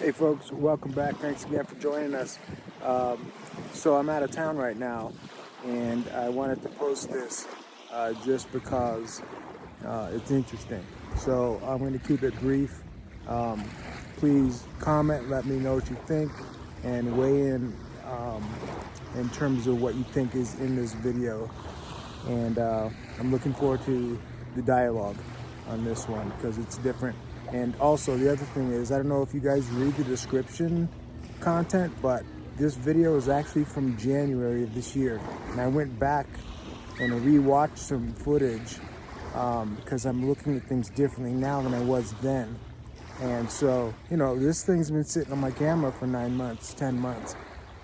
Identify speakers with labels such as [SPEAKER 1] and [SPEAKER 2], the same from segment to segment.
[SPEAKER 1] Hey folks, welcome back. Thanks again for joining us. So I'm out of town right now, and I wanted to post this just because it's interesting. So I'm going to keep it brief. Please comment, let me know what you think, and weigh in terms of what you think is in this video. And I'm looking forward to the dialogue on this one because it's different. And also the other thing is, I don't know if you guys read the description content, but this video is actually from January of this year. And I went back and rewatched some footage because I'm looking at things differently now than I was then. And so, this thing's been sitting on my camera for 9 months, 10 months.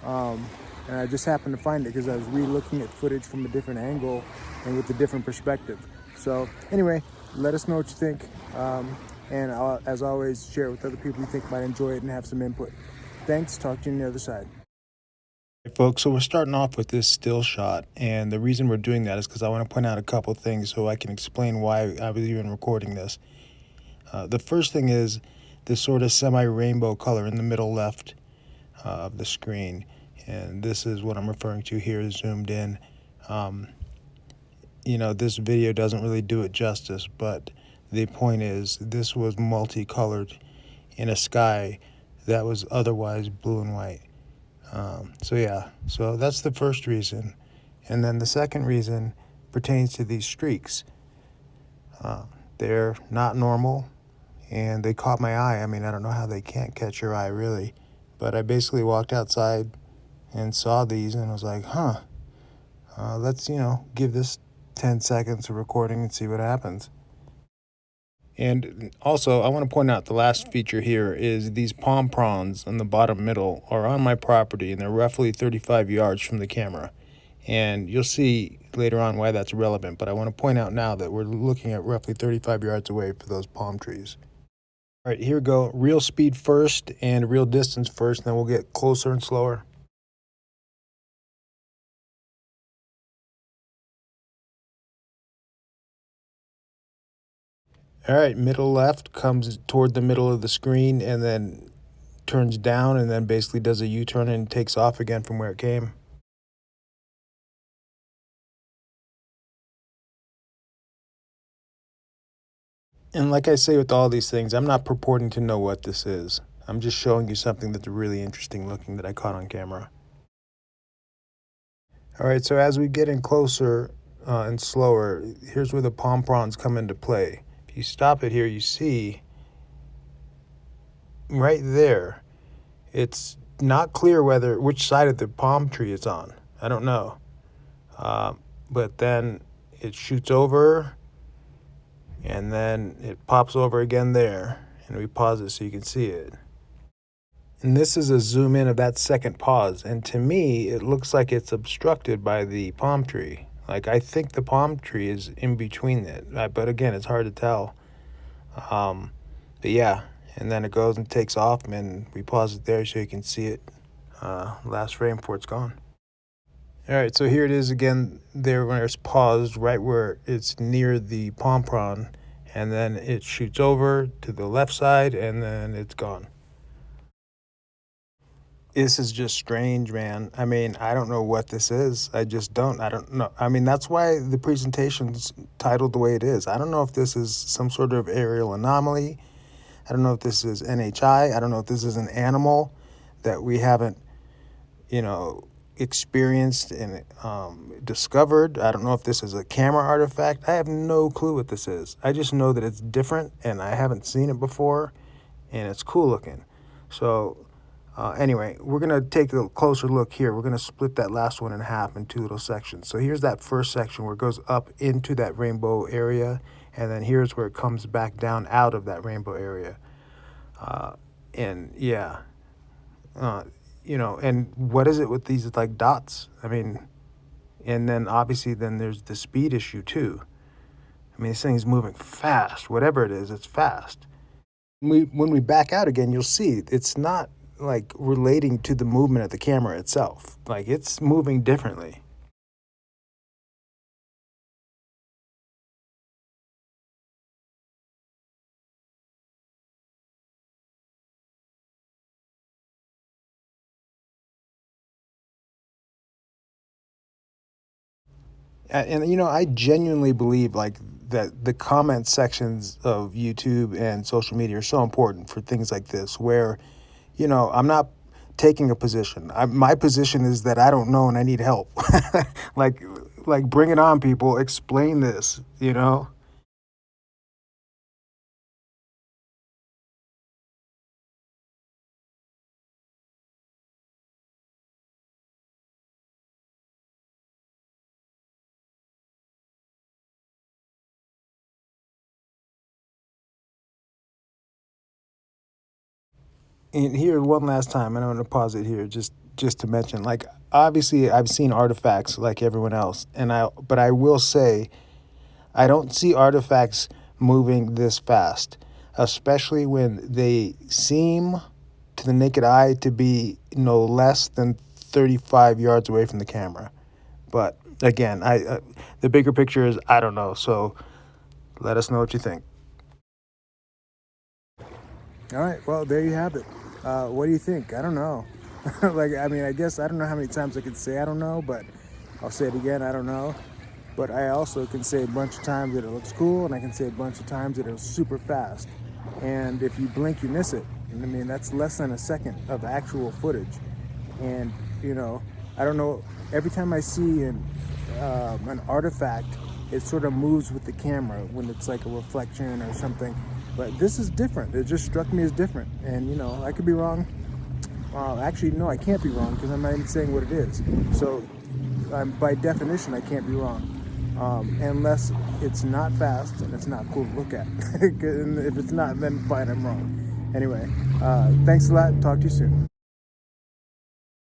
[SPEAKER 1] And I just happened to find it because I was re-looking at footage from a different angle and with a different perspective. So anyway, let us know what you think. And as always, share it with other people you think might enjoy it and have some input. Thanks. Talk to you on the other side.
[SPEAKER 2] Hey folks, so we're starting off with this still shot, and the reason we're doing that is because I want to point out a couple things so I can explain why I was even recording this. The first thing is this sort of semi-rainbow color in the middle left of the screen, and this is what I'm referring to here zoomed in. This video doesn't really do it justice, but the point is this was multicolored in a sky that was otherwise blue and white. So that's the first reason. And then the second reason pertains to these streaks. They're not normal, and they caught my eye. I mean, I don't know how they can't catch your eye, really. But I basically walked outside and saw these and was like, let's, give this 10 seconds of recording and see what happens. And also, I want to point out the last feature here is these palm prawns in the bottom middle are on my property, and they're roughly 35 yards from the camera. And you'll see later on why that's relevant, but I want to point out now that we're looking at roughly 35 yards away for those palm trees. All right, here we go. Real speed first and real distance first, and then we'll get closer and slower. All right, middle left comes toward the middle of the screen and then turns down and then basically does a U-turn and takes off again from where it came. And like I say with all these things, I'm not purporting to know what this is. I'm just showing you something that's really interesting looking that I caught on camera. All right, so as we get in closer and slower, here's where the palm prawns come into play. If you stop it here, you see right there, it's not clear which side of the palm tree it's on. I don't know. But then it shoots over, and then it pops over again there, and we pause it so you can see it. And this is a zoom in of that second pause, and to me, it looks like it's obstructed by the palm tree. Like, I think the palm tree is in between it, but again, it's hard to tell. But yeah, and then it goes and takes off, and we pause it there so you can see it. Last frame before it's gone. All right, so here it is again there when it's paused, right where it's near the palm prawn, and then it shoots over to the left side, and then it's gone. This is just strange, man. I mean, I don't know what this is. I don't know. I mean, that's why the presentation's titled the way it is. I don't know if this is some sort of aerial anomaly. I don't know if this is NHI. I don't know if this is an animal that we haven't, experienced and discovered. I don't know if this is a camera artifact. I have no clue what this is. I just know that it's different, and I haven't seen it before, and it's cool looking. So anyway, we're going to take a closer look here. We're going to split that last one in half in two little sections. So here's that first section where it goes up into that rainbow area, and then here's where it comes back down out of that rainbow area. And what is it with these like dots? I mean, and then obviously then there's the speed issue too. I mean, this thing's moving fast. Whatever it is, it's fast. When we back out again, you'll see it's not like relating to the movement of the camera itself. Like, it's moving differently. And I genuinely believe like that the comment sections of YouTube and social media are so important for things like this, where I'm not taking a position. My position is that I don't know and I need help. like bring it on, people. Explain this. And here, one last time, and I'm gonna pause it here, just to mention, like, obviously, I've seen artifacts like everyone else, but I will say, I don't see artifacts moving this fast, especially when they seem, to the naked eye, to be no less than 35 yards away from the camera. But again, the bigger picture is I don't know. So let us know what you think.
[SPEAKER 1] All right, well, there you have it. What do you think? I don't know. I mean, I guess I don't know how many times I could say I don't know, but I'll say it again, I don't know. But I also can say a bunch of times that it looks cool, and I can say a bunch of times that it was super fast. And if you blink, you miss it. And I mean, that's less than a second of actual footage. And, you know, I don't know, every time I see an artifact, it sort of moves with the camera when it's like a reflection or something. But this is different. It just struck me as different. And, I could be wrong. Actually, no, I can't be wrong because I'm not even saying what it is. So, by definition, I can't be wrong. Unless it's not fast and it's not cool to look at. And if it's not, then fine, I'm wrong. Anyway, thanks a lot. Talk to you soon.